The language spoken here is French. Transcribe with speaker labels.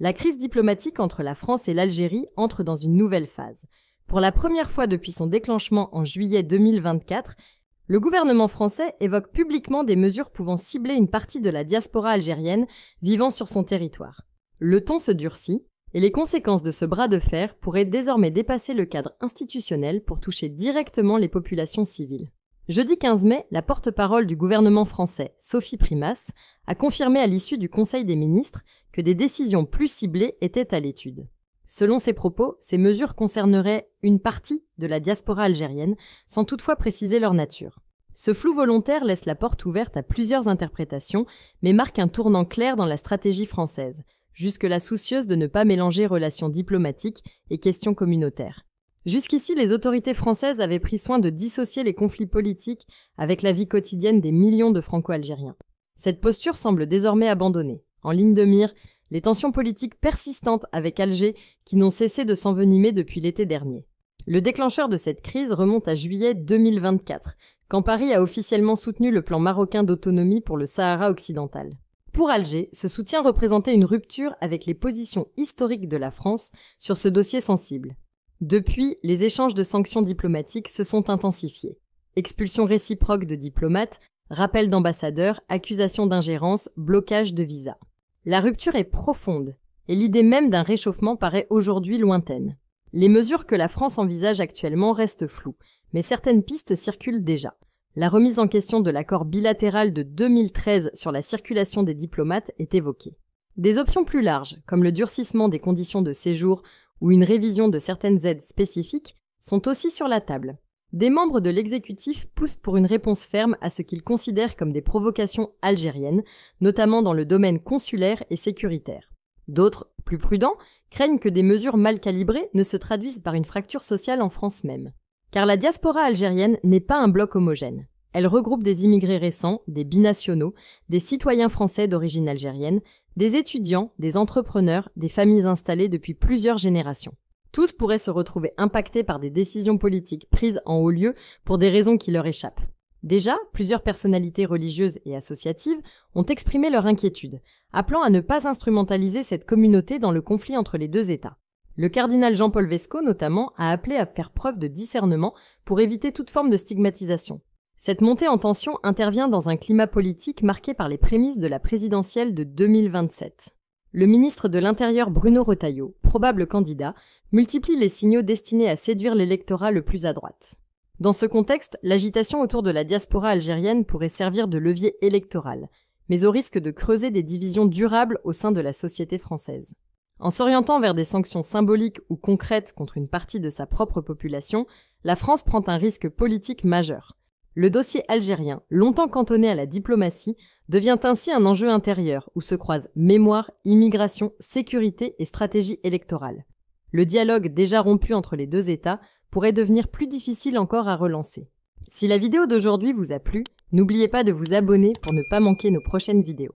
Speaker 1: La crise diplomatique entre la France et l'Algérie entre dans une nouvelle phase. Pour la première fois depuis son déclenchement en juillet 2024, le gouvernement français évoque publiquement des mesures pouvant cibler une partie de la diaspora algérienne vivant sur son territoire. Le ton se durcit, et les conséquences de ce bras de fer pourraient désormais dépasser le cadre institutionnel pour toucher directement les populations civiles. Jeudi 15 mai, la porte-parole du gouvernement français, Sophie Primas, a confirmé à l'issue du Conseil des ministres que des décisions plus ciblées étaient à l'étude. Selon ses propos, ces mesures concerneraient une partie de la diaspora algérienne, sans toutefois préciser leur nature. Ce flou volontaire laisse la porte ouverte à plusieurs interprétations, mais marque un tournant clair dans la stratégie française, jusque-là soucieuse de ne pas mélanger relations diplomatiques et questions communautaires. Jusqu'ici, les autorités françaises avaient pris soin de dissocier les conflits politiques avec la vie quotidienne des millions de Franco-Algériens. Cette posture semble désormais abandonnée. En ligne de mire, les tensions politiques persistantes avec Alger qui n'ont cessé de s'envenimer depuis l'été dernier. Le déclencheur de cette crise remonte à juillet 2024, quand Paris a officiellement soutenu le plan marocain d'autonomie pour le Sahara occidental. Pour Alger, ce soutien représentait une rupture avec les positions historiques de la France sur ce dossier sensible. Depuis, les échanges de sanctions diplomatiques se sont intensifiés. Expulsion réciproque de diplomates, rappel d'ambassadeurs, accusations d'ingérence, blocage de visas. La rupture est profonde, et l'idée même d'un réchauffement paraît aujourd'hui lointaine. Les mesures que la France envisage actuellement restent floues, mais certaines pistes circulent déjà. La remise en question de l'accord bilatéral de 2013 sur la circulation des diplomates est évoquée. Des options plus larges, comme le durcissement des conditions de séjour ou une révision de certaines aides spécifiques, sont aussi sur la table. Des membres de l'exécutif poussent pour une réponse ferme à ce qu'ils considèrent comme des provocations algériennes, notamment dans le domaine consulaire et sécuritaire. D'autres, plus prudents, craignent que des mesures mal calibrées ne se traduisent par une fracture sociale en France même. Car la diaspora algérienne n'est pas un bloc homogène. Elle regroupe des immigrés récents, des binationaux, des citoyens français d'origine algérienne, des étudiants, des entrepreneurs, des familles installées depuis plusieurs générations. Tous pourraient se retrouver impactés par des décisions politiques prises en haut lieu pour des raisons qui leur échappent. Déjà, plusieurs personnalités religieuses et associatives ont exprimé leur inquiétude, appelant à ne pas instrumentaliser cette communauté dans le conflit entre les deux États. Le cardinal Jean-Paul Vesco, notamment, a appelé à faire preuve de discernement pour éviter toute forme de stigmatisation. Cette montée en tension intervient dans un climat politique marqué par les prémices de la présidentielle de 2027. Le ministre de l'Intérieur Bruno Retailleau, probable candidat, multiplie les signaux destinés à séduire l'électorat le plus à droite. Dans ce contexte, l'agitation autour de la diaspora algérienne pourrait servir de levier électoral, mais au risque de creuser des divisions durables au sein de la société française. En s'orientant vers des sanctions symboliques ou concrètes contre une partie de sa propre population, la France prend un risque politique majeur. Le dossier algérien, longtemps cantonné à la diplomatie, devient ainsi un enjeu intérieur où se croisent mémoire, immigration, sécurité et stratégie électorale. Le dialogue déjà rompu entre les deux États pourrait devenir plus difficile encore à relancer. Si la vidéo d'aujourd'hui vous a plu, n'oubliez pas de vous abonner pour ne pas manquer nos prochaines vidéos.